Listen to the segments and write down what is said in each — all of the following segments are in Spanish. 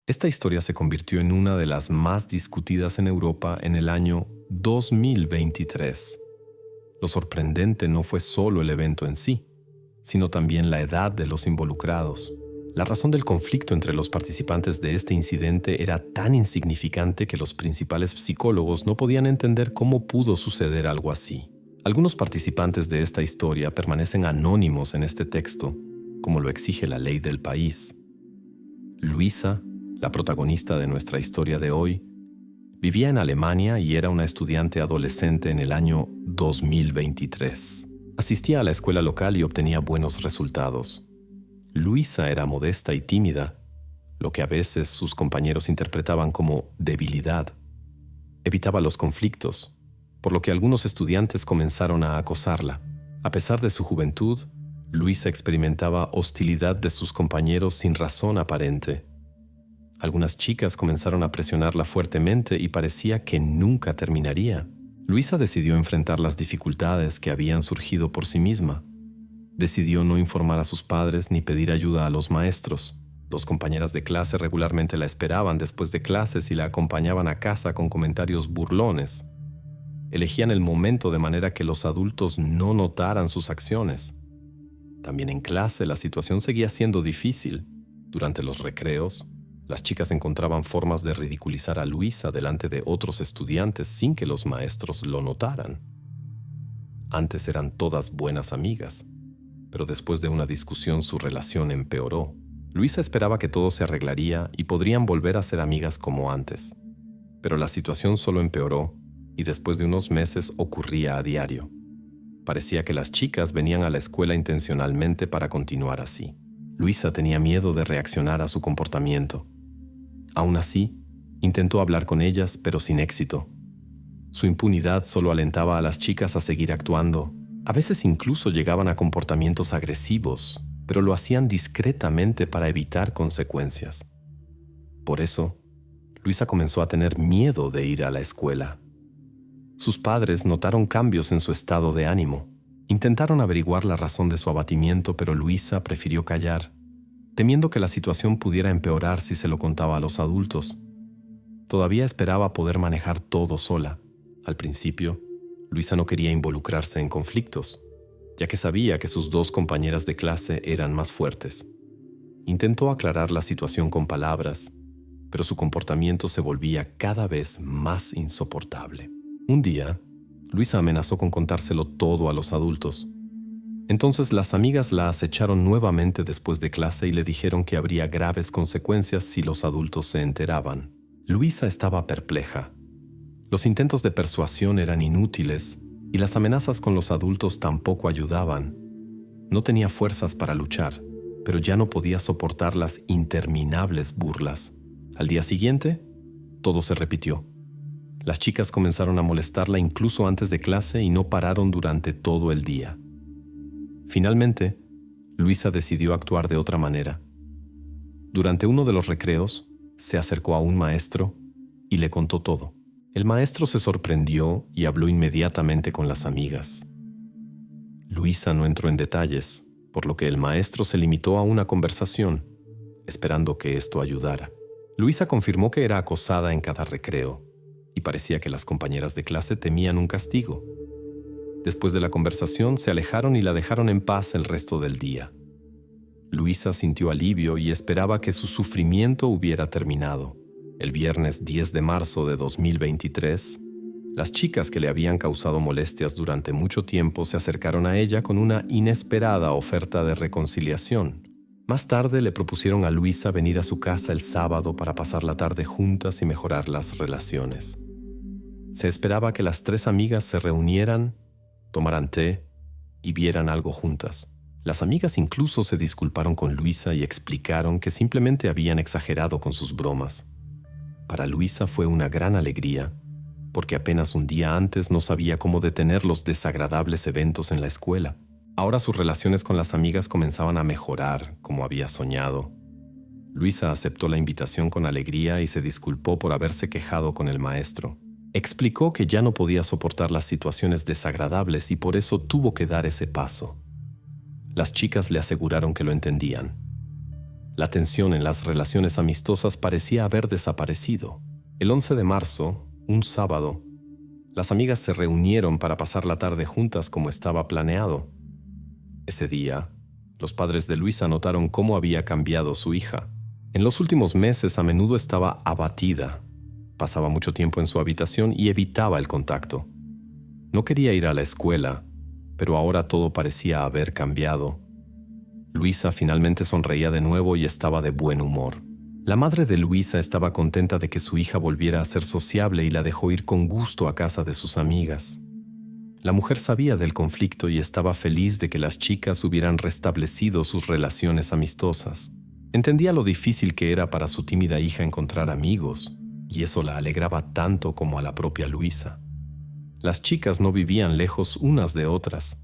Esta historia se convirtió en una de las más discutidas en Europa en el año 2023. Lo sorprendente no fue solo el evento en sí, sino también la edad de los involucrados. La razón del conflicto entre los participantes de este incidente era tan insignificante que los principales psicólogos no podían entender cómo pudo suceder algo así. Algunos participantes de esta historia permanecen anónimos en este texto, como lo exige la ley del país. Luisa, la protagonista de nuestra historia de hoy, vivía en Alemania y era una estudiante adolescente en el año 2023. Asistía a la escuela local y obtenía buenos resultados. Luisa era modesta y tímida, lo que a veces sus compañeros interpretaban como debilidad. Evitaba los conflictos, por lo que algunos estudiantes comenzaron a acosarla. A pesar de su juventud, Luisa experimentaba hostilidad de sus compañeros sin razón aparente. Algunas chicas comenzaron a presionarla fuertemente y parecía que nunca terminaría. Luisa decidió enfrentar las dificultades que habían surgido por sí misma. Decidió no informar a sus padres ni pedir ayuda a los maestros. Dos compañeras de clase regularmente la esperaban después de clases y la acompañaban a casa con comentarios burlones. Elegían el momento de manera que los adultos no notaran sus acciones. También en clase la situación seguía siendo difícil. Durante los recreos, las chicas encontraban formas de ridiculizar a Luisa delante de otros estudiantes sin que los maestros lo notaran. Antes eran todas buenas amigas, pero después de una discusión su relación empeoró. Luisa esperaba que todo se arreglaría y podrían volver a ser amigas como antes. Pero la situación solo empeoró y después de unos meses ocurría a diario. Parecía que las chicas venían a la escuela intencionalmente para continuar así. Luisa tenía miedo de reaccionar a su comportamiento. Aún así, intentó hablar con ellas, pero sin éxito. Su impunidad solo alentaba a las chicas a seguir actuando. A veces incluso llegaban a comportamientos agresivos, pero lo hacían discretamente para evitar consecuencias. Por eso, Luisa comenzó a tener miedo de ir a la escuela. Sus padres notaron cambios en su estado de ánimo. Intentaron averiguar la razón de su abatimiento, pero Luisa prefirió callar, temiendo que la situación pudiera empeorar si se lo contaba a los adultos. Todavía esperaba poder manejar todo sola. Al principio, Luisa no quería involucrarse en conflictos, ya que sabía que sus dos compañeras de clase eran más fuertes. Intentó aclarar la situación con palabras, pero su comportamiento se volvía cada vez más insoportable. Un día, Luisa amenazó con contárselo todo a los adultos. Entonces las amigas la acecharon nuevamente después de clase y le dijeron que habría graves consecuencias si los adultos se enteraban. Luisa estaba perpleja. Los intentos de persuasión eran inútiles y las amenazas con los adultos tampoco ayudaban. No tenía fuerzas para luchar, pero ya no podía soportar las interminables burlas. Al día siguiente, todo se repitió. Las chicas comenzaron a molestarla incluso antes de clase y no pararon durante todo el día. Finalmente, Luisa decidió actuar de otra manera. Durante uno de los recreos, se acercó a un maestro y le contó todo. El maestro se sorprendió y habló inmediatamente con las amigas. Luisa no entró en detalles, por lo que el maestro se limitó a una conversación, esperando que esto ayudara. Luisa confirmó que era acosada en cada recreo, y parecía que las compañeras de clase temían un castigo. Después de la conversación, se alejaron y la dejaron en paz el resto del día. Luisa sintió alivio y esperaba que su sufrimiento hubiera terminado. El viernes 10 de marzo de 2023, las chicas que le habían causado molestias durante mucho tiempo se acercaron a ella con una inesperada oferta de reconciliación. Más tarde le propusieron a Luisa venir a su casa el sábado para pasar la tarde juntas y mejorar las relaciones. Se esperaba que las tres amigas se reunieran, tomaran té y vieran algo juntas. Las amigas incluso se disculparon con Luisa y explicaron que simplemente habían exagerado con sus bromas. Para Luisa fue una gran alegría, porque apenas un día antes no sabía cómo detener los desagradables eventos en la escuela. Ahora sus relaciones con las amigas comenzaban a mejorar, como había soñado. Luisa aceptó la invitación con alegría y se disculpó por haberse quejado con el maestro. Explicó que ya no podía soportar las situaciones desagradables y por eso tuvo que dar ese paso. Las chicas le aseguraron que lo entendían. La tensión en las relaciones amistosas parecía haber desaparecido. El 11 de marzo, un sábado, las amigas se reunieron para pasar la tarde juntas como estaba planeado. Ese día, los padres de Luisa notaron cómo había cambiado su hija. En los últimos meses a menudo estaba abatida, pasaba mucho tiempo en su habitación y evitaba el contacto. No quería ir a la escuela, pero ahora todo parecía haber cambiado. Luisa finalmente sonreía de nuevo y estaba de buen humor. La madre de Luisa estaba contenta de que su hija volviera a ser sociable y la dejó ir con gusto a casa de sus amigas. La mujer sabía del conflicto y estaba feliz de que las chicas hubieran restablecido sus relaciones amistosas. Entendía lo difícil que era para su tímida hija encontrar amigos, y eso la alegraba tanto como a la propia Luisa. Las chicas no vivían lejos unas de otras.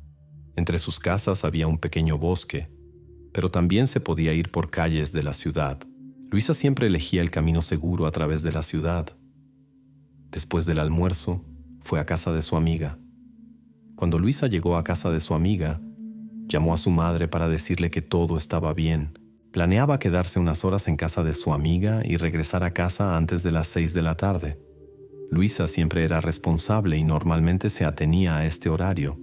Entre sus casas había un pequeño bosque, pero también se podía ir por calles de la ciudad. Luisa siempre elegía el camino seguro a través de la ciudad. Después del almuerzo, fue a casa de su amiga. Cuando Luisa llegó a casa de su amiga, llamó a su madre para decirle que todo estaba bien. Planeaba quedarse unas horas en casa de su amiga y regresar a casa antes de las 6 de la tarde. Luisa siempre era responsable y normalmente se atenía a este horario,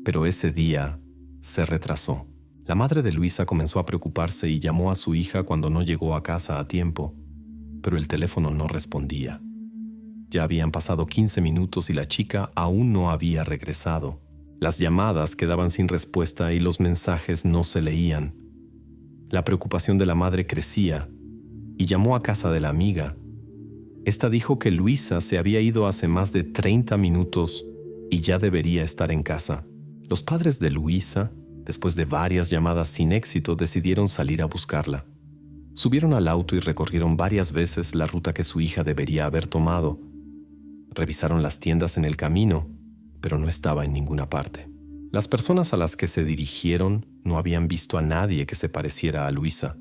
pero ese día se retrasó. La madre de Luisa comenzó a preocuparse y llamó a su hija cuando no llegó a casa a tiempo, pero el teléfono no respondía. Ya habían pasado 15 minutos y la chica aún no había regresado. Las llamadas quedaban sin respuesta y los mensajes no se leían. La preocupación de la madre crecía y llamó a casa de la amiga. Esta dijo que Luisa se había ido hace más de 30 minutos y ya debería estar en casa. Los padres de Luisa, después de varias llamadas sin éxito, decidieron salir a buscarla. Subieron al auto y recorrieron varias veces la ruta que su hija debería haber tomado. Revisaron las tiendas en el camino, pero no estaba en ninguna parte. Las personas a las que se dirigieron no habían visto a nadie que se pareciera a Luisa.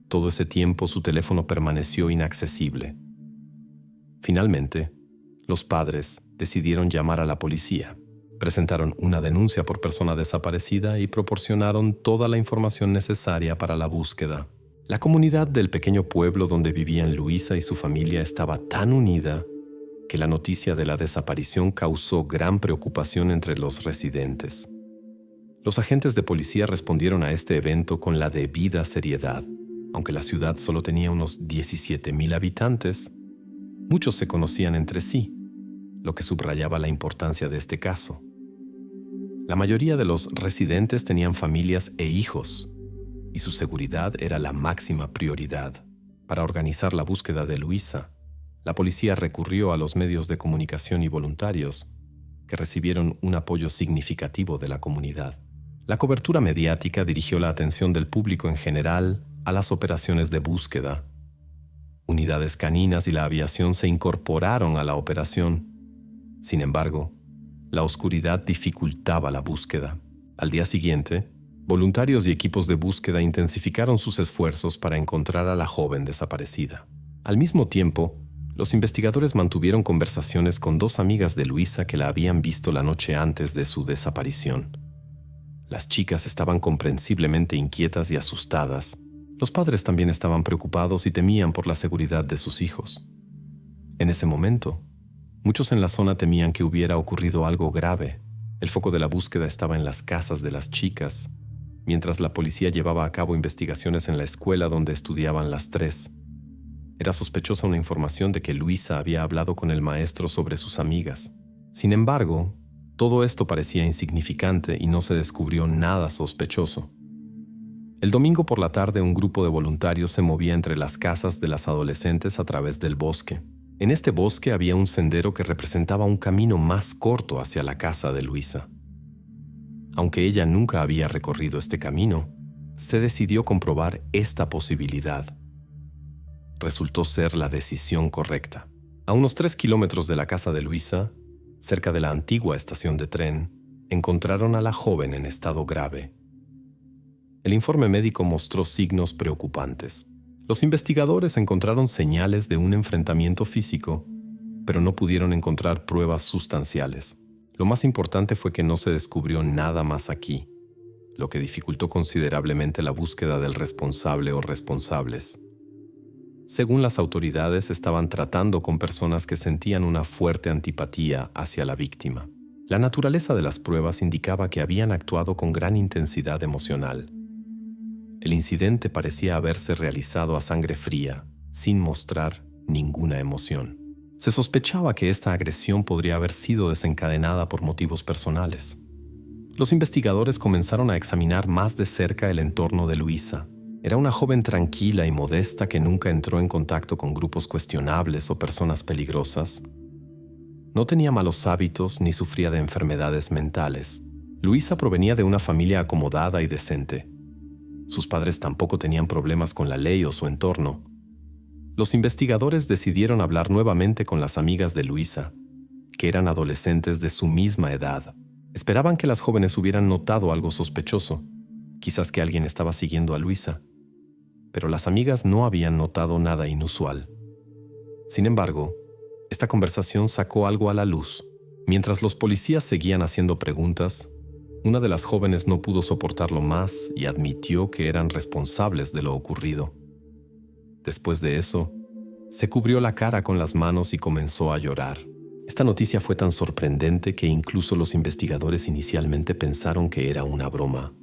Todo ese tiempo su teléfono permaneció inaccesible. Finalmente, los padres decidieron llamar a la policía. Presentaron una denuncia por persona desaparecida y proporcionaron toda la información necesaria para la búsqueda. La comunidad del pequeño pueblo donde vivían Luisa y su familia estaba tan unida que la noticia de la desaparición causó gran preocupación entre los residentes. Los agentes de policía respondieron a este evento con la debida seriedad. Aunque la ciudad solo tenía unos 17,000 habitantes, muchos se conocían entre sí, lo que subrayaba la importancia de este caso. La mayoría de los residentes tenían familias e hijos, y su seguridad era la máxima prioridad. Para organizar la búsqueda de Luisa, la policía recurrió a los medios de comunicación y voluntarios, que recibieron un apoyo significativo de la comunidad. La cobertura mediática dirigió la atención del público en general a las operaciones de búsqueda. Unidades caninas y la aviación se incorporaron a la operación. Sin embargo, la oscuridad dificultaba la búsqueda. Al día siguiente, voluntarios y equipos de búsqueda intensificaron sus esfuerzos para encontrar a la joven desaparecida. Al mismo tiempo, los investigadores mantuvieron conversaciones con dos amigas de Luisa que la habían visto la noche antes de su desaparición. Las chicas estaban comprensiblemente inquietas y asustadas. Los padres también estaban preocupados y temían por la seguridad de sus hijos. En ese momento, muchos en la zona temían que hubiera ocurrido algo grave. El foco de la búsqueda estaba en las casas de las chicas, mientras la policía llevaba a cabo investigaciones en la escuela donde estudiaban las tres. Era sospechosa una información de que Luisa había hablado con el maestro sobre sus amigas. Sin embargo, todo esto parecía insignificante y no se descubrió nada sospechoso. El domingo por la tarde, un grupo de voluntarios se movía entre las casas de las adolescentes a través del bosque. En este bosque había un sendero que representaba un camino más corto hacia la casa de Luisa. Aunque ella nunca había recorrido este camino, se decidió comprobar esta posibilidad. Resultó ser la decisión correcta. A unos 3 kilómetros de la casa de Luisa, cerca de la antigua estación de tren, encontraron a la joven en estado grave. El informe médico mostró signos preocupantes. Los investigadores encontraron señales de un enfrentamiento físico, pero no pudieron encontrar pruebas sustanciales. Lo más importante fue que no se descubrió nada más aquí. lo que dificultó considerablemente la búsqueda del responsable o responsables. Según las autoridades, estaban tratando con personas que sentían una fuerte antipatía hacia la víctima. La naturaleza de las pruebas indicaba que habían actuado con gran intensidad emocional. El incidente parecía haberse realizado a sangre fría, sin mostrar ninguna emoción. Se sospechaba que esta agresión podría haber sido desencadenada por motivos personales. Los investigadores comenzaron a examinar más de cerca el entorno de Luisa. Era una joven tranquila y modesta que nunca entró en contacto con grupos cuestionables o personas peligrosas. No tenía malos hábitos ni sufría de enfermedades mentales. Luisa provenía de una familia acomodada y decente. Sus padres tampoco tenían problemas con la ley o su entorno. Los investigadores decidieron hablar nuevamente con las amigas de Luisa, que eran adolescentes de su misma edad. Esperaban que las jóvenes hubieran notado algo sospechoso, quizás que alguien estaba siguiendo a Luisa, pero las amigas no habían notado nada inusual. Sin embargo, esta conversación sacó algo a la luz. Mientras los policías seguían haciendo preguntas, una de las jóvenes no pudo soportarlo más y admitió que eran responsables de lo ocurrido. Después de eso, se cubrió la cara con las manos y comenzó a llorar. Esta noticia fue tan sorprendente que incluso los investigadores inicialmente pensaron que era una broma.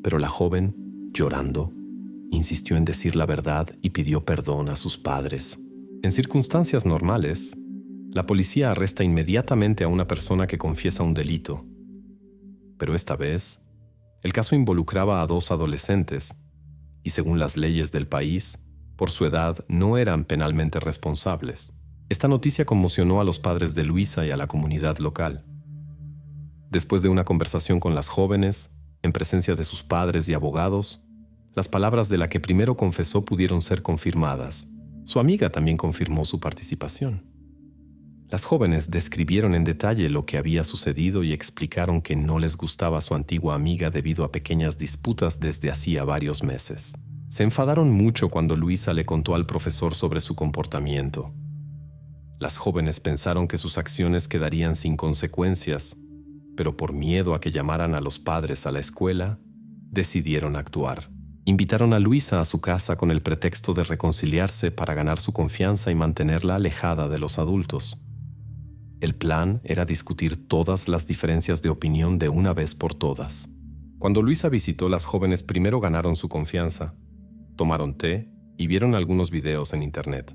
Pero la joven, llorando, insistió en decir la verdad y pidió perdón a sus padres. En circunstancias normales, la policía arresta inmediatamente a una persona que confiesa un delito. Pero esta vez, el caso involucraba a 2 adolescentes y, según las leyes del país, por su edad no eran penalmente responsables. Esta noticia conmocionó a los padres de Luisa y a la comunidad local. Después de una conversación con las jóvenes, en presencia de sus padres y abogados, las palabras de la que primero confesó pudieron ser confirmadas. Su amiga también confirmó su participación. Las jóvenes describieron en detalle lo que había sucedido y explicaron que no les gustaba a su antigua amiga debido a pequeñas disputas desde hacía varios meses. Se enfadaron mucho cuando Luisa le contó al profesor sobre su comportamiento. Las jóvenes pensaron que sus acciones quedarían sin consecuencias, pero por miedo a que llamaran a los padres a la escuela, decidieron actuar. Invitaron a Luisa a su casa con el pretexto de reconciliarse para ganar su confianza y mantenerla alejada de los adultos. El plan era discutir todas las diferencias de opinión de una vez por todas. Cuando Luisa visitó, las jóvenes primero ganaron su confianza, tomaron té y vieron algunos videos en internet.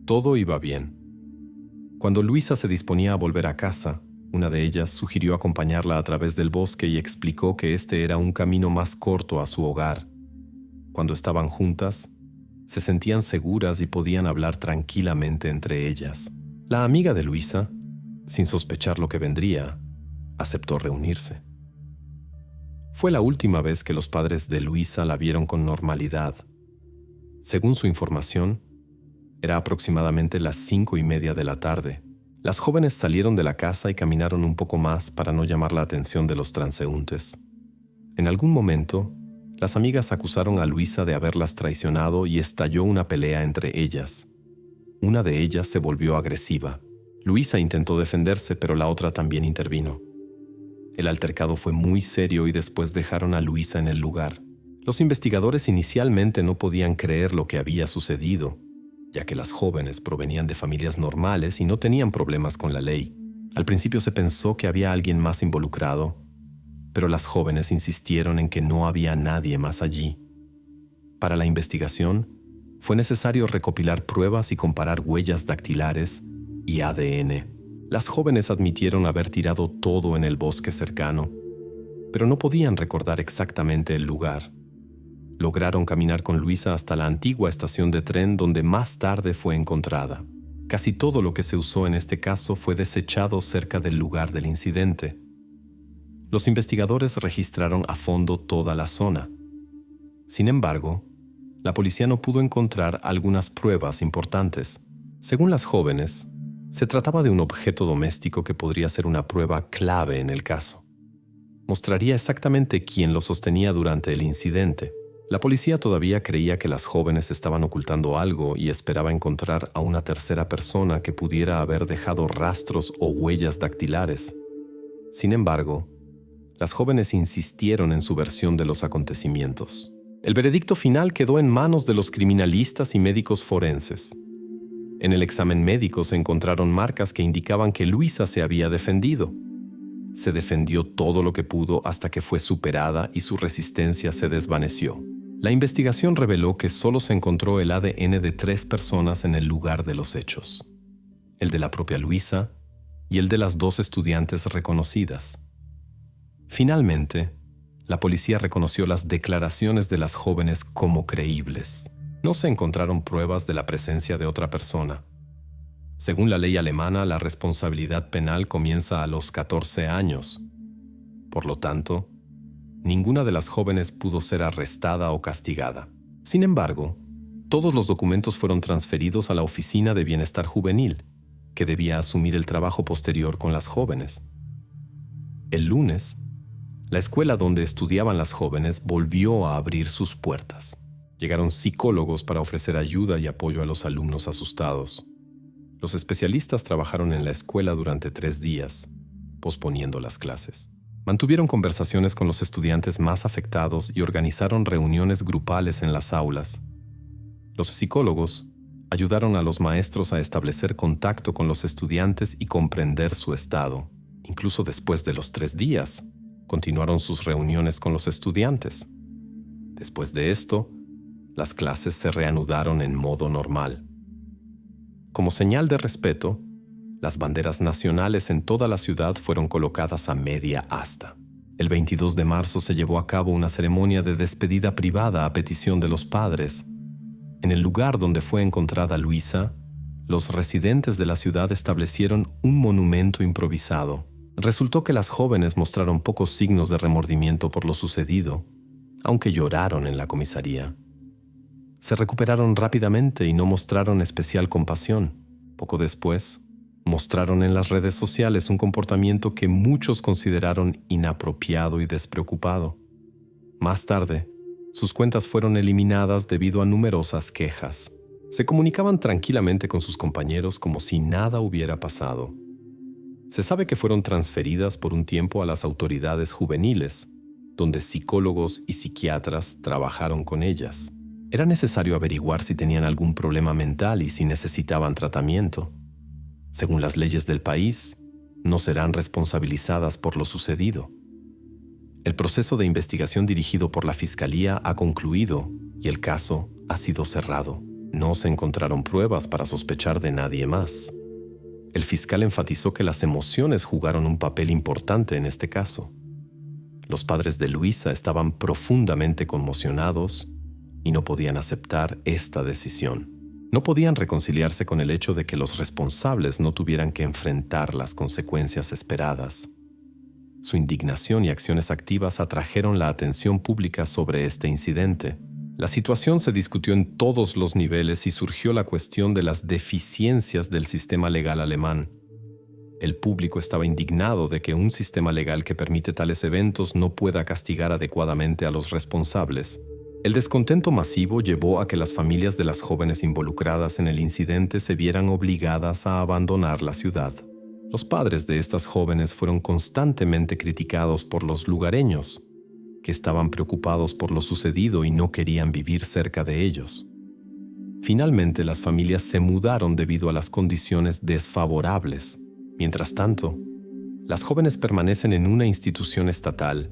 Todo iba bien. Cuando Luisa se disponía a volver a casa, una de ellas sugirió acompañarla a través del bosque y explicó que este era un camino más corto a su hogar. Cuando estaban juntas, se sentían seguras y podían hablar tranquilamente entre ellas. La amiga de Luisa, sin sospechar lo que vendría, aceptó reunirse. Fue la última vez que los padres de Luisa la vieron con normalidad. Según su información, era aproximadamente las 5:30 de la tarde. Las jóvenes salieron de la casa y caminaron un poco más para no llamar la atención de los transeúntes. En algún momento, las amigas acusaron a Luisa de haberlas traicionado y estalló una pelea entre ellas. Una de ellas se volvió agresiva. Luisa intentó defenderse, pero la otra también intervino. El altercado fue muy serio y después dejaron a Luisa en el lugar. Los investigadores inicialmente no podían creer lo que había sucedido, ya que las jóvenes provenían de familias normales y no tenían problemas con la ley. Al principio se pensó que había alguien más involucrado, pero las jóvenes insistieron en que no había nadie más allí. Para la investigación, fue necesario recopilar pruebas y comparar huellas dactilares y ADN. Las jóvenes admitieron haber tirado todo en el bosque cercano, pero no podían recordar exactamente el lugar. Lograron caminar con Luisa hasta la antigua estación de tren donde más tarde fue encontrada. Casi todo lo que se usó en este caso fue desechado cerca del lugar del incidente. Los investigadores registraron a fondo toda la zona. Sin embargo, la policía no pudo encontrar algunas pruebas importantes. Según las jóvenes, se trataba de un objeto doméstico que podría ser una prueba clave en el caso. Mostraría exactamente quién lo sostenía durante el incidente. La policía todavía creía que las jóvenes estaban ocultando algo y esperaba encontrar a una tercera persona que pudiera haber dejado rastros o huellas dactilares. Sin embargo, Las jóvenes insistieron en su versión de los acontecimientos. El veredicto final quedó en manos de los criminalistas y médicos forenses. En el examen médico se encontraron marcas que indicaban que Luisa se había defendido. Se defendió todo lo que pudo hasta que fue superada y su resistencia se desvaneció. La investigación reveló que solo se encontró el ADN de 3 personas en el lugar de los hechos: el de la propia Luisa y el de las 2 estudiantes reconocidas. Finalmente, la policía reconoció las declaraciones de las jóvenes como creíbles. No se encontraron pruebas de la presencia de otra persona. Según la ley alemana, la responsabilidad penal comienza a los 14 años. Por lo tanto, ninguna de las jóvenes pudo ser arrestada o castigada. Sin embargo, todos los documentos fueron transferidos a la Oficina de Bienestar Juvenil, que debía asumir el trabajo posterior con las jóvenes. El lunes, la escuela donde estudiaban las jóvenes volvió a abrir sus puertas. Llegaron psicólogos para ofrecer ayuda y apoyo a los alumnos asustados. Los especialistas trabajaron en la escuela durante 3 días, posponiendo las clases. Mantuvieron conversaciones con los estudiantes más afectados y organizaron reuniones grupales en las aulas. Los psicólogos ayudaron a los maestros a establecer contacto con los estudiantes y comprender su estado. Incluso después de los 3 días, continuaron sus reuniones con los estudiantes. Después de esto, las clases se reanudaron en modo normal. Como señal de respeto, las banderas nacionales en toda la ciudad fueron colocadas a media asta. El 22 de marzo se llevó a cabo una ceremonia de despedida privada a petición de los padres. En el lugar donde fue encontrada Luisa, los residentes de la ciudad establecieron un monumento improvisado. Resultó que las jóvenes mostraron pocos signos de remordimiento por lo sucedido, aunque lloraron en la comisaría. Se recuperaron rápidamente y no mostraron especial compasión. Poco después, mostraron en las redes sociales un comportamiento que muchos consideraron inapropiado y despreocupado. Más tarde, sus cuentas fueron eliminadas debido a numerosas quejas. Se comunicaban tranquilamente con sus compañeros como si nada hubiera pasado. Se sabe que fueron transferidas por un tiempo a las autoridades juveniles, donde psicólogos y psiquiatras trabajaron con ellas. Era necesario averiguar si tenían algún problema mental y si necesitaban tratamiento. Según las leyes del país, no serán responsabilizadas por lo sucedido. El proceso de investigación dirigido por la Fiscalía ha concluido y el caso ha sido cerrado. No se encontraron pruebas para sospechar de nadie más. El fiscal enfatizó que las emociones jugaron un papel importante en este caso. Los padres de Luisa estaban profundamente conmocionados y no podían aceptar esta decisión. No podían reconciliarse con el hecho de que los responsables no tuvieran que enfrentar las consecuencias esperadas. Su indignación y acciones activas atrajeron la atención pública sobre este incidente. La situación se discutió en todos los niveles y surgió la cuestión de las deficiencias del sistema legal alemán. El público estaba indignado de que un sistema legal que permite tales eventos no pueda castigar adecuadamente a los responsables. El descontento masivo llevó a que las familias de las jóvenes involucradas en el incidente se vieran obligadas a abandonar la ciudad. Los padres de estas jóvenes fueron constantemente criticados por los lugareños, que estaban preocupados por lo sucedido y no querían vivir cerca de ellos. Finalmente, las familias se mudaron debido a las condiciones desfavorables. Mientras tanto, las jóvenes permanecen en una institución estatal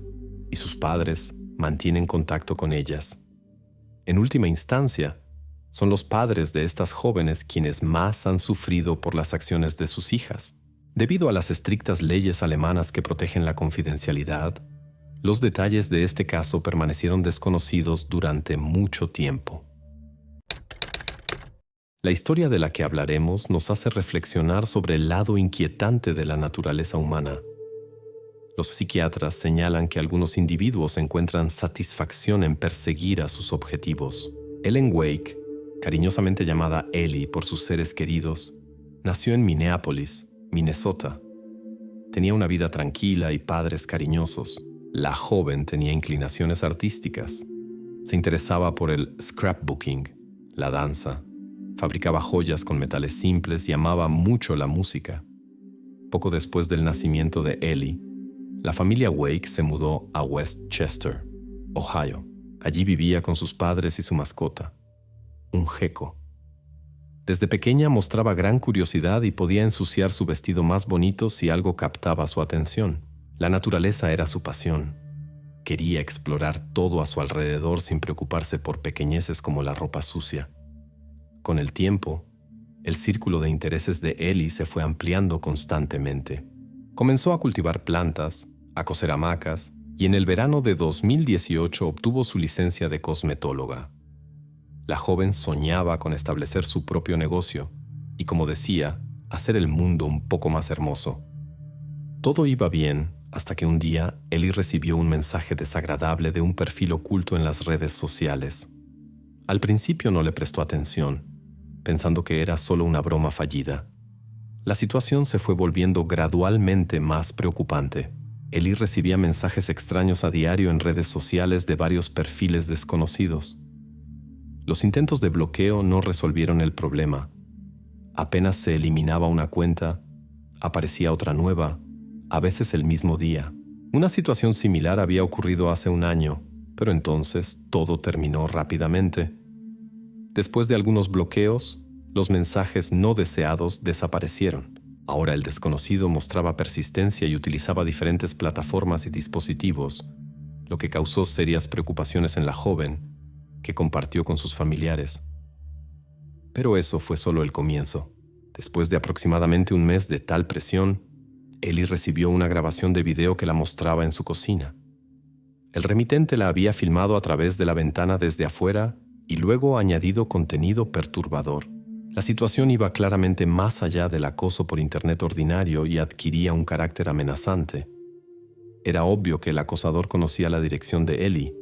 y sus padres mantienen contacto con ellas. En última instancia, son los padres de estas jóvenes quienes más han sufrido por las acciones de sus hijas. Debido a las estrictas leyes alemanas que protegen la confidencialidad, los detalles de este caso permanecieron desconocidos durante mucho tiempo. La historia de la que hablaremos nos hace reflexionar sobre el lado inquietante de la naturaleza humana. Los psiquiatras señalan que algunos individuos encuentran satisfacción en perseguir a sus objetivos. Ellen Wake, cariñosamente llamada Ellie por sus seres queridos, nació en Minneapolis, Minnesota. Tenía una vida tranquila y padres cariñosos. La joven tenía inclinaciones artísticas. Se interesaba por el scrapbooking, la danza. Fabricaba joyas con metales simples y amaba mucho la música. Poco después del nacimiento de Ellie, La familia Wake se mudó a West Chester, Ohio. Allí vivía con sus padres y su mascota, un gecko. Desde pequeña mostraba gran curiosidad y podía ensuciar su vestido más bonito si algo captaba su atención. La naturaleza era su pasión. Quería explorar todo a su alrededor sin preocuparse por pequeñeces como la ropa sucia. Con el tiempo, el círculo de intereses de Ellie se fue ampliando constantemente. Comenzó a cultivar plantas, a coser hamacas y en el verano de 2018 obtuvo su licencia de cosmetóloga. La joven soñaba con establecer su propio negocio y, como decía, hacer el mundo un poco más hermoso. Todo iba bien hasta que un día Ellie recibió un mensaje desagradable de un perfil oculto en las redes sociales. Al principio no le prestó atención, pensando que era solo una broma fallida. La situación se fue volviendo gradualmente más preocupante. Ellie recibía mensajes extraños a diario en redes sociales de varios perfiles desconocidos. Los intentos de bloqueo no resolvieron el problema. Apenas se eliminaba una cuenta, aparecía otra nueva, a veces el mismo día. Una situación similar había ocurrido hace un año, pero entonces todo terminó rápidamente. Después de algunos bloqueos, los mensajes no deseados desaparecieron. Ahora el desconocido mostraba persistencia y utilizaba diferentes plataformas y dispositivos, lo que causó serias preocupaciones en la joven, que compartió con sus familiares. Pero eso fue solo el comienzo. Después de aproximadamente un mes de tal presión, Ellie recibió una grabación de video que la mostraba en su cocina. El remitente la había filmado a través de la ventana desde afuera y luego añadido contenido perturbador. La situación iba claramente más allá del acoso por internet ordinario y adquiría un carácter amenazante. Era obvio que el acosador conocía la dirección de Ellie,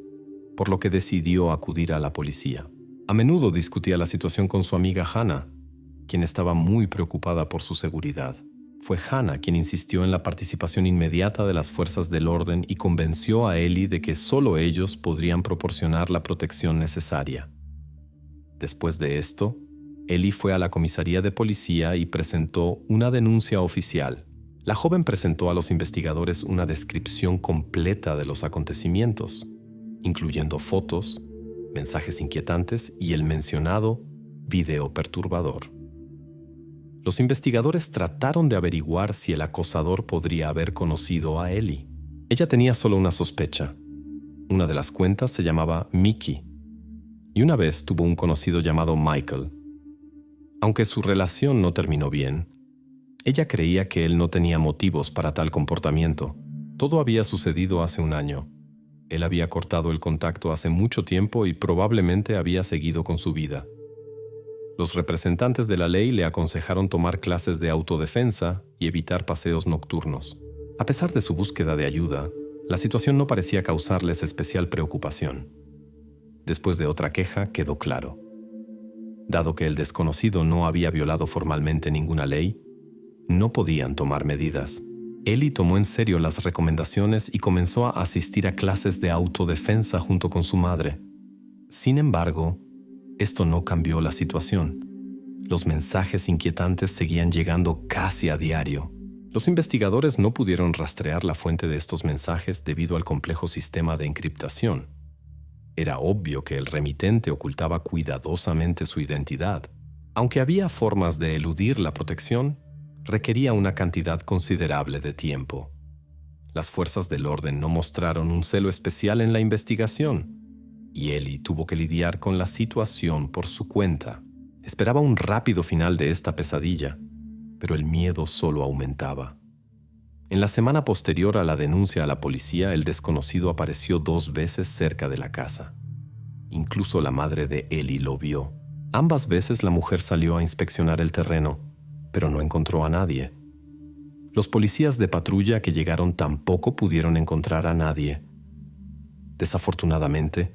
por lo que decidió acudir a la policía. A menudo discutía la situación con su amiga Hannah, quien estaba muy preocupada por su seguridad. Fue Hannah quien insistió en la participación inmediata de las fuerzas del orden y convenció a Ellie de que solo ellos podrían proporcionar la protección necesaria. Después de esto, Ellie fue a la comisaría de policía y presentó una denuncia oficial. La joven presentó a los investigadores una descripción completa de los acontecimientos, incluyendo fotos, mensajes inquietantes y el mencionado video perturbador. Los investigadores trataron de averiguar si el acosador podría haber conocido a Ellie. Ella tenía solo una sospecha. Una de las cuentas se llamaba Mickey, y una vez tuvo un conocido llamado Michael. Aunque su relación no terminó bien, ella creía que él no tenía motivos para tal comportamiento. Todo había sucedido hace un año. Él había cortado el contacto hace mucho tiempo y probablemente había seguido con su vida. Los representantes de la ley le aconsejaron tomar clases de autodefensa y evitar paseos nocturnos. A pesar de su búsqueda de ayuda, la situación no parecía causarles especial preocupación. Después de otra queja, quedó claro. Dado que el desconocido no había violado formalmente ninguna ley, no podían tomar medidas. Ellie tomó en serio las recomendaciones y comenzó a asistir a clases de autodefensa junto con su madre. Sin embargo, esto no cambió la situación. Los mensajes inquietantes seguían llegando casi a diario. Los investigadores no pudieron rastrear la fuente de estos mensajes debido al complejo sistema de encriptación. Era obvio que el remitente ocultaba cuidadosamente su identidad. Aunque había formas de eludir la protección, requería una cantidad considerable de tiempo. Las fuerzas del orden no mostraron un celo especial en la investigación, y Ellie tuvo que lidiar con la situación por su cuenta. Esperaba un rápido final de esta pesadilla, pero el miedo solo aumentaba. En la semana posterior a la denuncia a la policía, el desconocido apareció 2 veces cerca de la casa. Incluso la madre de Ellie lo vio. Ambas veces la mujer salió a inspeccionar el terreno, pero no encontró a nadie. Los policías de patrulla que llegaron tampoco pudieron encontrar a nadie. Desafortunadamente,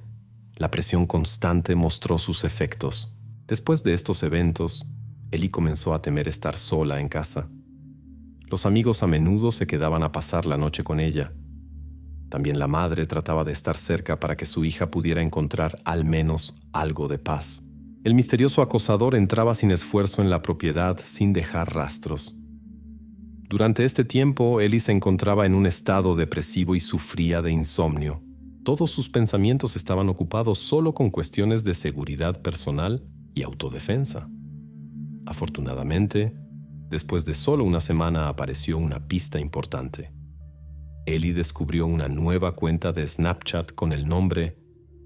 la presión constante mostró sus efectos. Después de estos eventos, Ellie comenzó a temer estar sola en casa. Los amigos a menudo se quedaban a pasar la noche con ella. También la madre trataba de estar cerca para que su hija pudiera encontrar al menos algo de paz. El misterioso acosador entraba sin esfuerzo en la propiedad sin dejar rastros. Durante este tiempo, Ellie se encontraba en un estado depresivo y sufría de insomnio. Todos sus pensamientos estaban ocupados solo con cuestiones de seguridad personal y autodefensa. Afortunadamente, después de solo una semana apareció una pista importante. Ellie descubrió una nueva cuenta de Snapchat con el nombre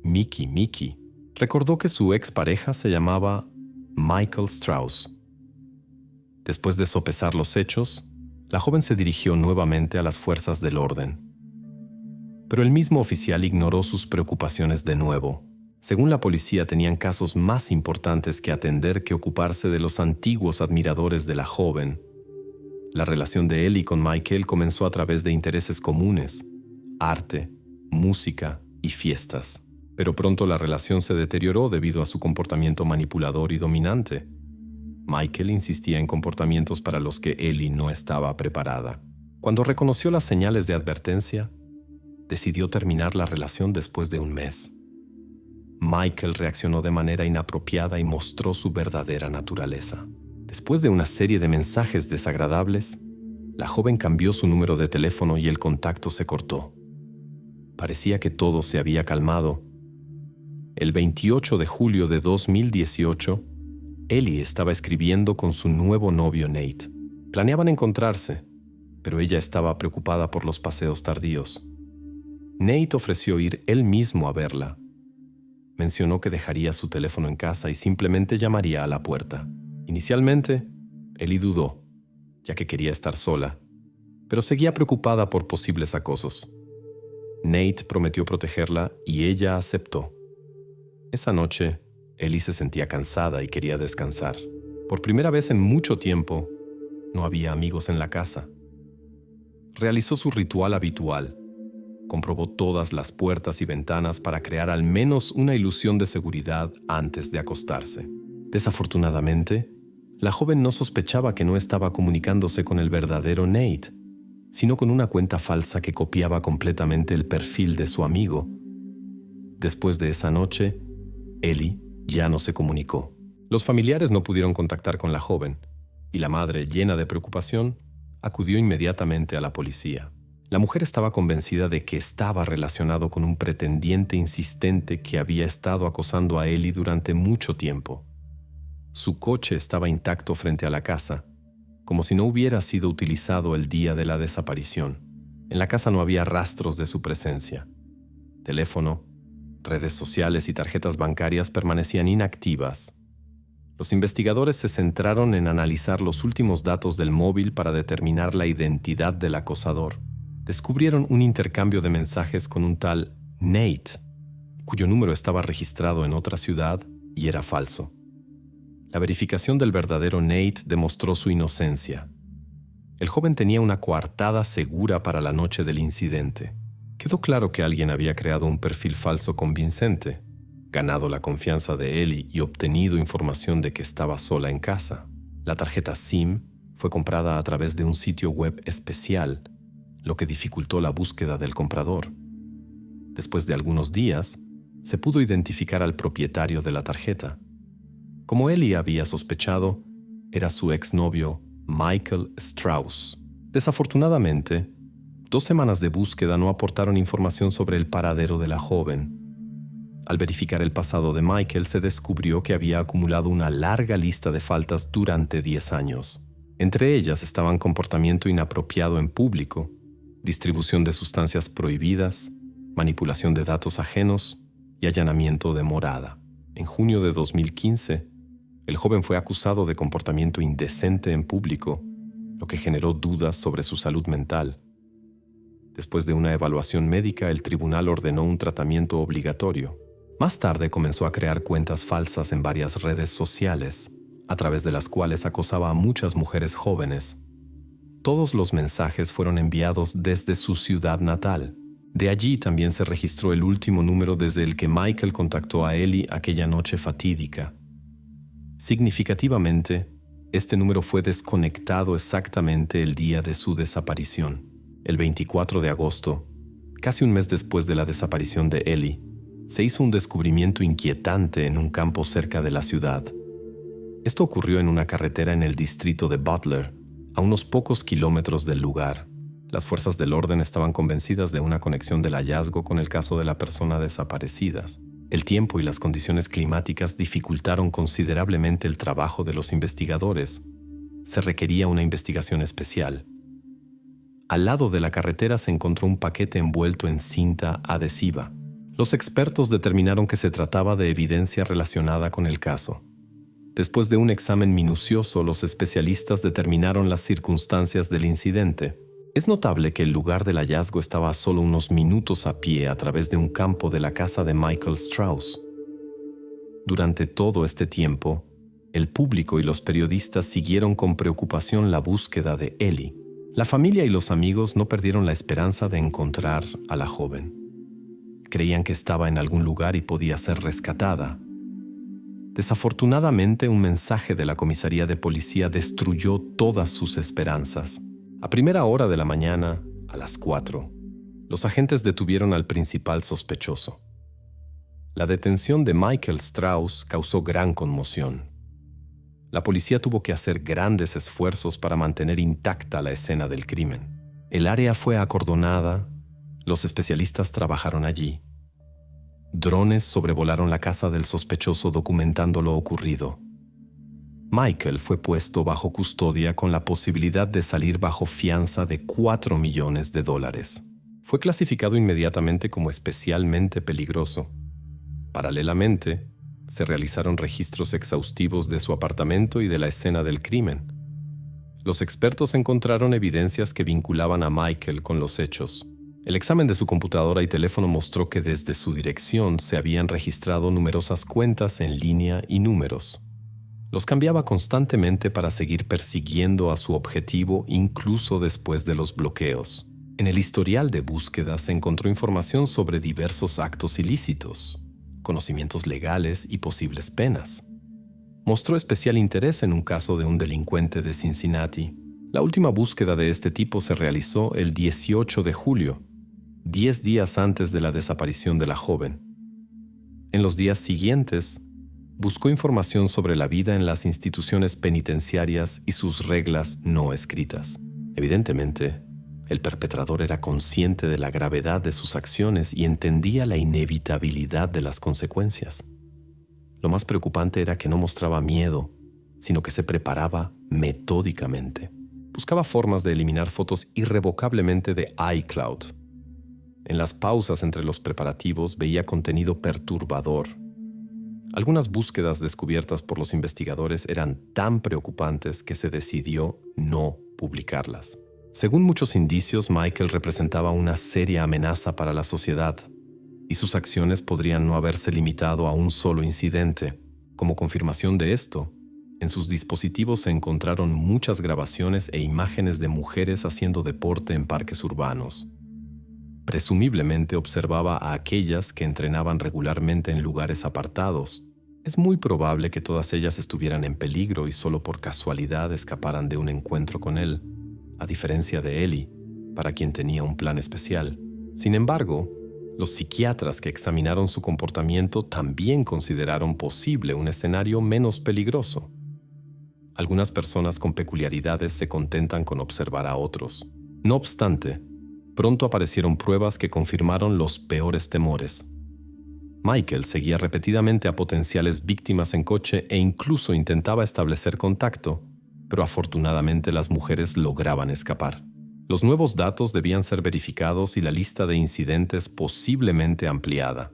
Mickey Mickey. Recordó que su expareja se llamaba Michael Strauss. Después de sopesar los hechos, la joven se dirigió nuevamente a las fuerzas del orden. Pero el mismo oficial ignoró sus preocupaciones de nuevo. Según la policía, tenían casos más importantes que atender que ocuparse de los antiguos admiradores de la joven. La relación de Ellie con Michael comenzó a través de intereses comunes: arte, música y fiestas. Pero pronto la relación se deterioró debido a su comportamiento manipulador y dominante. Michael insistía en comportamientos para los que Ellie no estaba preparada. Cuando reconoció las señales de advertencia, decidió terminar la relación después de un mes. Michael reaccionó de manera inapropiada y mostró su verdadera naturaleza. Después de una serie de mensajes desagradables, la joven cambió su número de teléfono y el contacto se cortó. Parecía que todo se había calmado. El 28 de julio de 2018, Ellie estaba escribiendo con su nuevo novio Nate. Planeaban encontrarse, pero ella estaba preocupada por los paseos tardíos. Nate ofreció ir él mismo a verla. Mencionó que dejaría su teléfono en casa y simplemente llamaría a la puerta. Inicialmente, Ellie dudó, ya que quería estar sola, pero seguía preocupada por posibles acosos. Nate prometió protegerla y ella aceptó. Esa noche, Ellie se sentía cansada y quería descansar. Por primera vez en mucho tiempo, no había amigos en la casa. Realizó su ritual habitual. Comprobó todas las puertas y ventanas para crear al menos una ilusión de seguridad antes de acostarse. Desafortunadamente, la joven no sospechaba que no estaba comunicándose con el verdadero Nate, sino con una cuenta falsa que copiaba completamente el perfil de su amigo. Después de esa noche, Ellie ya no se comunicó. Los familiares no pudieron contactar con la joven, y la madre, llena de preocupación, acudió inmediatamente a la policía. La mujer estaba convencida de que estaba relacionado con un pretendiente insistente que había estado acosando a Ellie durante mucho tiempo. Su coche estaba intacto frente a la casa, como si no hubiera sido utilizado el día de la desaparición. En la casa no había rastros de su presencia. Teléfono, redes sociales y tarjetas bancarias permanecían inactivas. Los investigadores se centraron en analizar los últimos datos del móvil para determinar la identidad del acosador. Descubrieron un intercambio de mensajes con un tal Nate, cuyo número estaba registrado en otra ciudad y era falso. La verificación del verdadero Nate demostró su inocencia. El joven tenía una coartada segura para la noche del incidente. Quedó claro que alguien había creado un perfil falso convincente, ganado la confianza de Ellie y obtenido información de que estaba sola en casa. La tarjeta SIM fue comprada a través de un sitio web especial, lo que dificultó la búsqueda del comprador. Después de algunos días, se pudo identificar al propietario de la tarjeta. Como Ellie había sospechado, era su exnovio Michael Strauss. Desafortunadamente, 2 semanas de búsqueda no aportaron información sobre el paradero de la joven. Al verificar el pasado de Michael, se descubrió que había acumulado una larga lista de faltas durante 10 años. Entre ellas estaban comportamiento inapropiado en público, distribución de sustancias prohibidas, manipulación de datos ajenos y allanamiento de morada. En junio de 2015, el joven fue acusado de comportamiento indecente en público, lo que generó dudas sobre su salud mental. Después de una evaluación médica, el tribunal ordenó un tratamiento obligatorio. Más tarde comenzó a crear cuentas falsas en varias redes sociales, a través de las cuales acosaba a muchas mujeres jóvenes. Todos los mensajes fueron enviados desde su ciudad natal. De allí también se registró el último número desde el que Michael contactó a Ellie aquella noche fatídica. Significativamente, este número fue desconectado exactamente el día de su desaparición. El 24 de agosto, casi un mes después de la desaparición de Ellie, se hizo un descubrimiento inquietante en un campo cerca de la ciudad. Esto ocurrió en una carretera en el distrito de Butler, a unos pocos kilómetros del lugar. Las fuerzas del orden estaban convencidas de una conexión del hallazgo con el caso de la persona desaparecida. El tiempo y las condiciones climáticas dificultaron considerablemente el trabajo de los investigadores. Se requería una investigación especial. Al lado de la carretera se encontró un paquete envuelto en cinta adhesiva. Los expertos determinaron que se trataba de evidencia relacionada con el caso. Después de un examen minucioso, los especialistas determinaron las circunstancias del incidente. Es notable que el lugar del hallazgo estaba a solo unos minutos a pie a través de un campo de la casa de Michael Strauss. Durante todo este tiempo, el público y los periodistas siguieron con preocupación la búsqueda de Ellie. La familia y los amigos no perdieron la esperanza de encontrar a la joven. Creían que estaba en algún lugar y podía ser rescatada. Desafortunadamente, un mensaje de la comisaría de policía destruyó todas sus esperanzas. A primera hora de la mañana, a las 4, los agentes detuvieron al principal sospechoso. La detención de Michael Strauss causó gran conmoción. La policía tuvo que hacer grandes esfuerzos para mantener intacta la escena del crimen. El área fue acordonada, los especialistas trabajaron allí. Drones sobrevolaron la casa del sospechoso documentando lo ocurrido. Michael fue puesto bajo custodia con la posibilidad de salir bajo fianza de $4 millones. Fue clasificado inmediatamente como especialmente peligroso. Paralelamente, se realizaron registros exhaustivos de su apartamento y de la escena del crimen. Los expertos encontraron evidencias que vinculaban a Michael con los hechos. El examen de su computadora y teléfono mostró que desde su dirección se habían registrado numerosas cuentas en línea y números. Los cambiaba constantemente para seguir persiguiendo a su objetivo incluso después de los bloqueos. En el historial de búsqueda se encontró información sobre diversos actos ilícitos, conocimientos legales y posibles penas. Mostró especial interés en un caso de un delincuente de Cincinnati. La última búsqueda de este tipo se realizó el 18 de julio, 10 días antes de la desaparición de la joven. En los días siguientes, buscó información sobre la vida en las instituciones penitenciarias y sus reglas no escritas. Evidentemente, el perpetrador era consciente de la gravedad de sus acciones y entendía la inevitabilidad de las consecuencias. Lo más preocupante era que no mostraba miedo, sino que se preparaba metódicamente. Buscaba formas de eliminar fotos irrevocablemente de iCloud. En las pausas entre los preparativos veía contenido perturbador. Algunas búsquedas descubiertas por los investigadores eran tan preocupantes que se decidió no publicarlas. Según muchos indicios, Michael representaba una seria amenaza para la sociedad, y sus acciones podrían no haberse limitado a un solo incidente. Como confirmación de esto, en sus dispositivos se encontraron muchas grabaciones e imágenes de mujeres haciendo deporte en parques urbanos. Presumiblemente observaba a aquellas que entrenaban regularmente en lugares apartados. Es muy probable que todas ellas estuvieran en peligro y solo por casualidad escaparan de un encuentro con él, a diferencia de Ellie, para quien tenía un plan especial. Sin embargo, los psiquiatras que examinaron su comportamiento también consideraron posible un escenario menos peligroso. Algunas personas con peculiaridades se contentan con observar a otros. No obstante, pronto aparecieron pruebas que confirmaron los peores temores. Michael seguía repetidamente a potenciales víctimas en coche e incluso intentaba establecer contacto, pero afortunadamente las mujeres lograban escapar. Los nuevos datos debían ser verificados y la lista de incidentes posiblemente ampliada.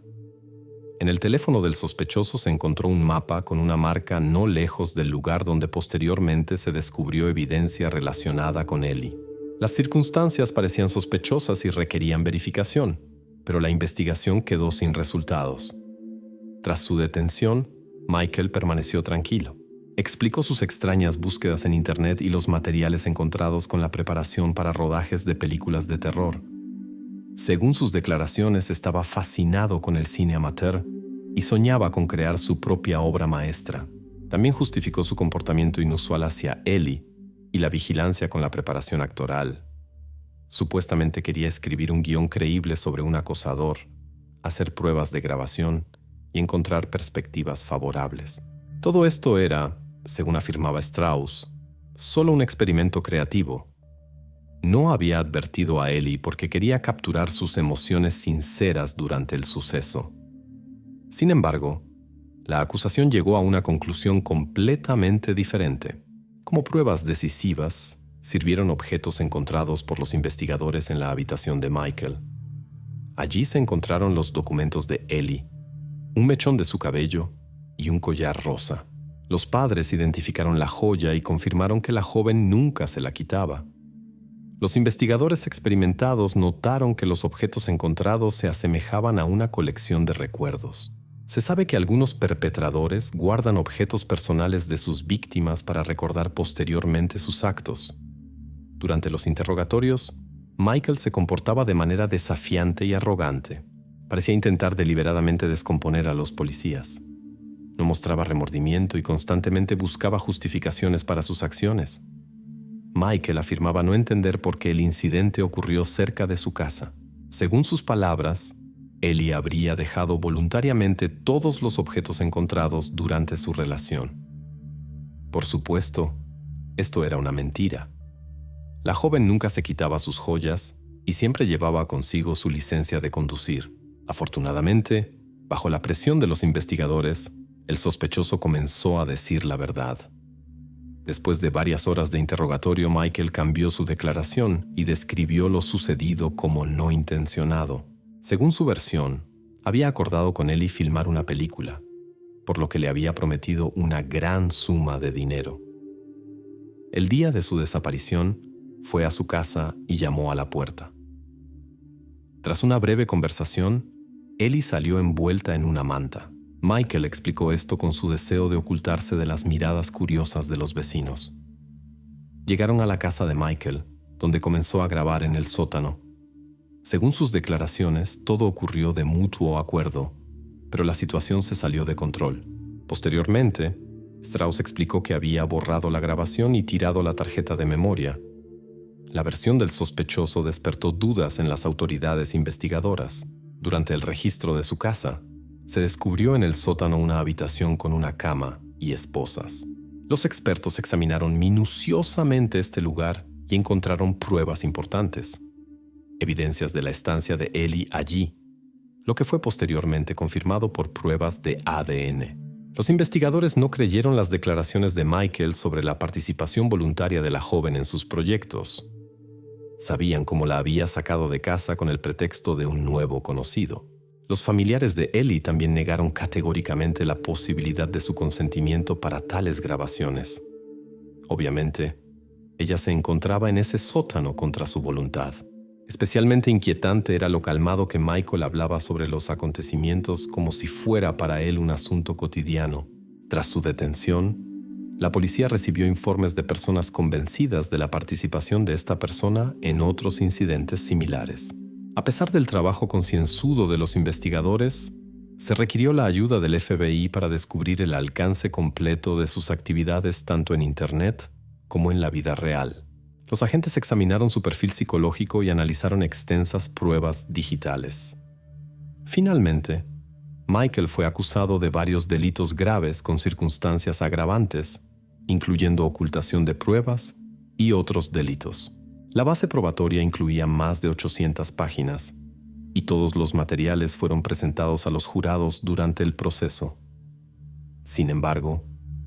En el teléfono del sospechoso se encontró un mapa con una marca no lejos del lugar donde posteriormente se descubrió evidencia relacionada con Ellie. Las circunstancias parecían sospechosas y requerían verificación, pero la investigación quedó sin resultados. Tras su detención, Michael permaneció tranquilo. Explicó sus extrañas búsquedas en Internet y los materiales encontrados con la preparación para rodajes de películas de terror. Según sus declaraciones, estaba fascinado con el cine amateur y soñaba con crear su propia obra maestra. También justificó su comportamiento inusual hacia Ellie y la vigilancia con la preparación actoral. Supuestamente quería escribir un guión creíble sobre un acosador, hacer pruebas de grabación y encontrar perspectivas favorables. Todo esto era, según afirmaba Strauss, solo un experimento creativo. No había advertido a Ellie porque quería capturar sus emociones sinceras durante el suceso. Sin embargo, la acusación llegó a una conclusión completamente diferente. Como pruebas decisivas, sirvieron objetos encontrados por los investigadores en la habitación de Michael. Allí se encontraron los documentos de Ellie, un mechón de su cabello y un collar rosa. Los padres identificaron la joya y confirmaron que la joven nunca se la quitaba. Los investigadores experimentados notaron que los objetos encontrados se asemejaban a una colección de recuerdos. Se sabe que algunos perpetradores guardan objetos personales de sus víctimas para recordar posteriormente sus actos. Durante los interrogatorios, Michael se comportaba de manera desafiante y arrogante. Parecía intentar deliberadamente descomponer a los policías. No mostraba remordimiento y constantemente buscaba justificaciones para sus acciones. Michael afirmaba no entender por qué el incidente ocurrió cerca de su casa. Según sus palabras, Ellie habría dejado voluntariamente todos los objetos encontrados durante su relación. Por supuesto, esto era una mentira. La joven nunca se quitaba sus joyas y siempre llevaba consigo su licencia de conducir. Afortunadamente, bajo la presión de los investigadores, el sospechoso comenzó a decir la verdad. Después de varias horas de interrogatorio, Michael cambió su declaración y describió lo sucedido como no intencionado. Según su versión, había acordado con Ellie filmar una película, por lo que le había prometido una gran suma de dinero. El día de su desaparición, fue a su casa y llamó a la puerta. Tras una breve conversación, Ellie salió envuelta en una manta. Michael explicó esto con su deseo de ocultarse de las miradas curiosas de los vecinos. Llegaron a la casa de Michael, donde comenzó a grabar en el sótano. Según sus declaraciones, todo ocurrió de mutuo acuerdo, pero la situación se salió de control. Posteriormente, Strauss explicó que había borrado la grabación y tirado la tarjeta de memoria. La versión del sospechoso despertó dudas en las autoridades investigadoras. Durante el registro de su casa, se descubrió en el sótano una habitación con una cama y esposas. Los expertos examinaron minuciosamente este lugar y encontraron pruebas importantes. Evidencias de la estancia de Ellie allí, lo que fue posteriormente confirmado por pruebas de ADN. Los investigadores no creyeron las declaraciones de Michael sobre la participación voluntaria de la joven en sus proyectos. Sabían cómo la había sacado de casa con el pretexto de un nuevo conocido. Los familiares de Ellie también negaron categóricamente la posibilidad de su consentimiento para tales grabaciones. Obviamente, ella se encontraba en ese sótano contra su voluntad. Especialmente inquietante era lo calmado que Michael hablaba sobre los acontecimientos como si fuera para él un asunto cotidiano. Tras su detención, la policía recibió informes de personas convencidas de la participación de esta persona en otros incidentes similares. A pesar del trabajo concienzudo de los investigadores, se requirió la ayuda del FBI para descubrir el alcance completo de sus actividades tanto en Internet como en la vida real. Los agentes examinaron su perfil psicológico y analizaron extensas pruebas digitales. Finalmente, Michael fue acusado de varios delitos graves con circunstancias agravantes, incluyendo ocultación de pruebas y otros delitos. La base probatoria incluía más de 800 páginas, y todos los materiales fueron presentados a los jurados durante el proceso. Sin embargo,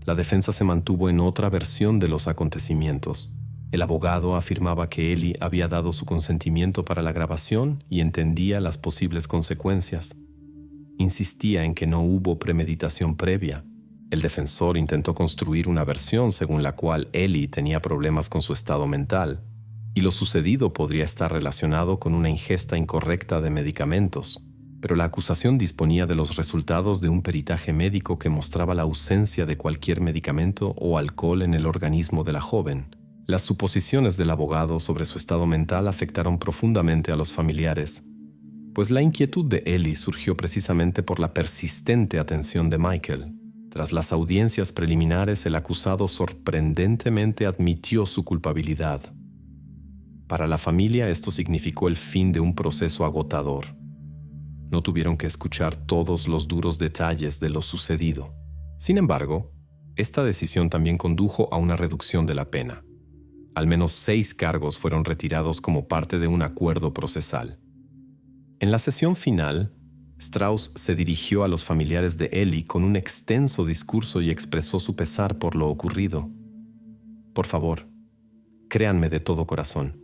la defensa se mantuvo en otra versión de los acontecimientos. El abogado afirmaba que Ellie había dado su consentimiento para la grabación y entendía las posibles consecuencias. Insistía en que no hubo premeditación previa. El defensor intentó construir una versión según la cual Ellie tenía problemas con su estado mental, y lo sucedido podría estar relacionado con una ingesta incorrecta de medicamentos. Pero la acusación disponía de los resultados de un peritaje médico que mostraba la ausencia de cualquier medicamento o alcohol en el organismo de la joven. Las suposiciones del abogado sobre su estado mental afectaron profundamente a los familiares, pues la inquietud de Ellie surgió precisamente por la persistente atención de Michael. Tras las audiencias preliminares, el acusado sorprendentemente admitió su culpabilidad. Para la familia esto significó el fin de un proceso agotador. No tuvieron que escuchar todos los duros detalles de lo sucedido. Sin embargo, Esta decisión también condujo a una reducción de la pena. Al menos 6 cargos fueron retirados como parte de un acuerdo procesal. En la sesión final, Strauss se dirigió a los familiares de Ellie con un extenso discurso y expresó su pesar por lo ocurrido. Por favor, créanme de todo corazón.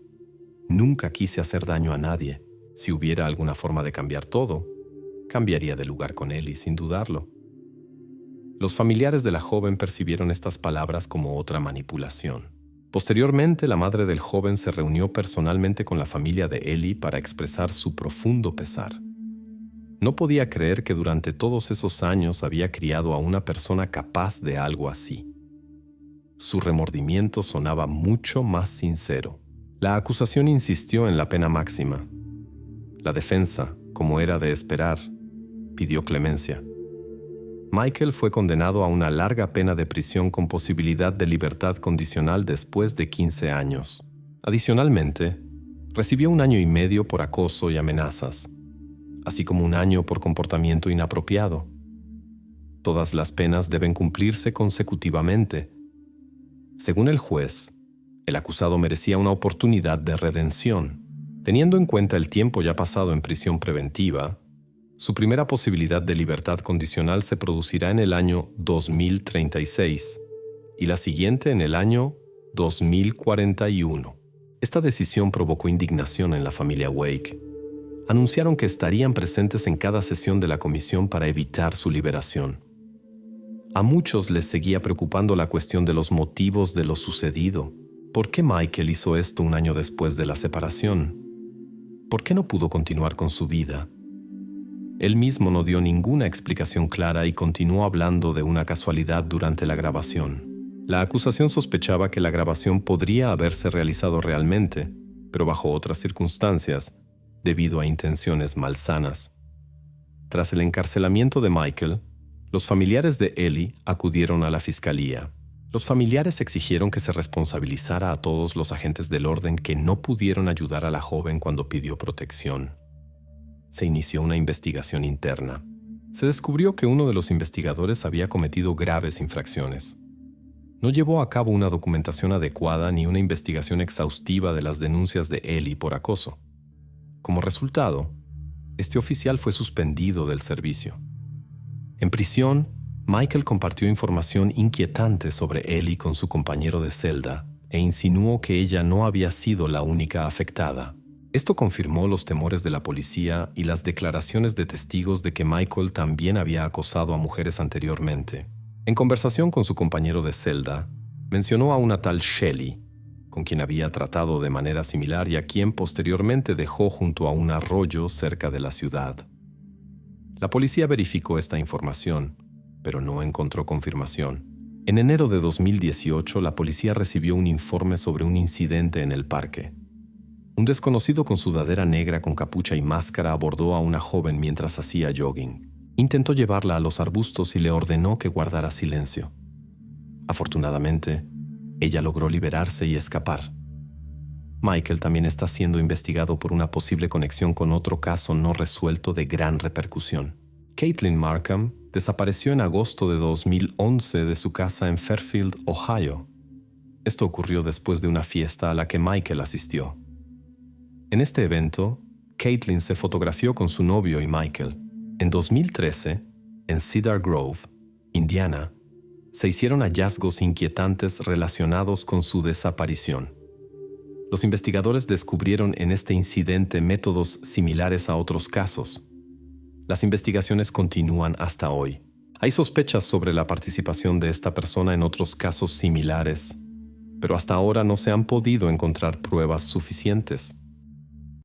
Nunca quise hacer daño a nadie. Si hubiera alguna forma de cambiar todo, cambiaría de lugar con Ellie, sin dudarlo. Los familiares de la joven percibieron estas palabras como otra manipulación. Posteriormente, la madre del joven se reunió personalmente con la familia de Ellie para expresar su profundo pesar. No podía creer que durante todos esos años había criado a una persona capaz de algo así. Su remordimiento sonaba mucho más sincero. La acusación insistió en la pena máxima. La defensa, como era de esperar, pidió clemencia. Michael fue condenado a una larga pena de prisión con posibilidad de libertad condicional después de 15 años. Adicionalmente, recibió 1 año y medio por acoso y amenazas, así como 1 año por comportamiento inapropiado. Todas las penas deben cumplirse consecutivamente. Según el juez, el acusado merecía una oportunidad de redención. Teniendo en cuenta el tiempo ya pasado en prisión preventiva, su primera posibilidad de libertad condicional se producirá en el año 2036 y la siguiente en el año 2041. Esta decisión provocó indignación en la familia Wake. Anunciaron que estarían presentes en cada sesión de la comisión para evitar su liberación. A muchos les seguía preocupando la cuestión de los motivos de lo sucedido. ¿Por qué Michael hizo esto 1 año después de la separación? ¿Por qué no pudo continuar con su vida? Él mismo no dio ninguna explicación clara y continuó hablando de una casualidad durante la grabación. La acusación sospechaba que la grabación podría haberse realizado realmente, pero bajo otras circunstancias, debido a intenciones malsanas. Tras el encarcelamiento de Michael, los familiares de Ellie acudieron a la fiscalía. Los familiares exigieron que se responsabilizara a todos los agentes del orden que no pudieron ayudar a la joven cuando pidió protección. Se inició una investigación interna. Se descubrió que uno de los investigadores había cometido graves infracciones. No llevó a cabo una documentación adecuada ni una investigación exhaustiva de las denuncias de Ellie por acoso. Como resultado, este oficial fue suspendido del servicio. En prisión, Michael compartió información inquietante sobre Ellie con su compañero de celda e insinuó que ella no había sido la única afectada. Esto confirmó los temores de la policía y las declaraciones de testigos de que Michael también había acosado a mujeres anteriormente. En conversación con su compañero de celda, mencionó a una tal Shelley, con quien había tratado de manera similar y a quien posteriormente dejó junto a un arroyo cerca de la ciudad. La policía verificó esta información, pero no encontró confirmación. En enero de 2018, la policía recibió un informe sobre un incidente en el parque. Un desconocido con sudadera negra con capucha y máscara abordó a una joven mientras hacía jogging. Intentó llevarla a los arbustos y le ordenó que guardara silencio. Afortunadamente, ella logró liberarse y escapar. Michael también está siendo investigado por una posible conexión con otro caso no resuelto de gran repercusión. Caitlin Markham desapareció en agosto de 2011 de su casa en Fairfield, Ohio. Esto ocurrió después de una fiesta a la que Michael asistió. En este evento, Caitlin se fotografió con su novio y Michael. En 2013, en Cedar Grove, Indiana, se hicieron hallazgos inquietantes relacionados con su desaparición. Los investigadores descubrieron en este incidente métodos similares a otros casos. Las investigaciones continúan hasta hoy. Hay sospechas sobre la participación de esta persona en otros casos similares, pero hasta ahora no se han podido encontrar pruebas suficientes.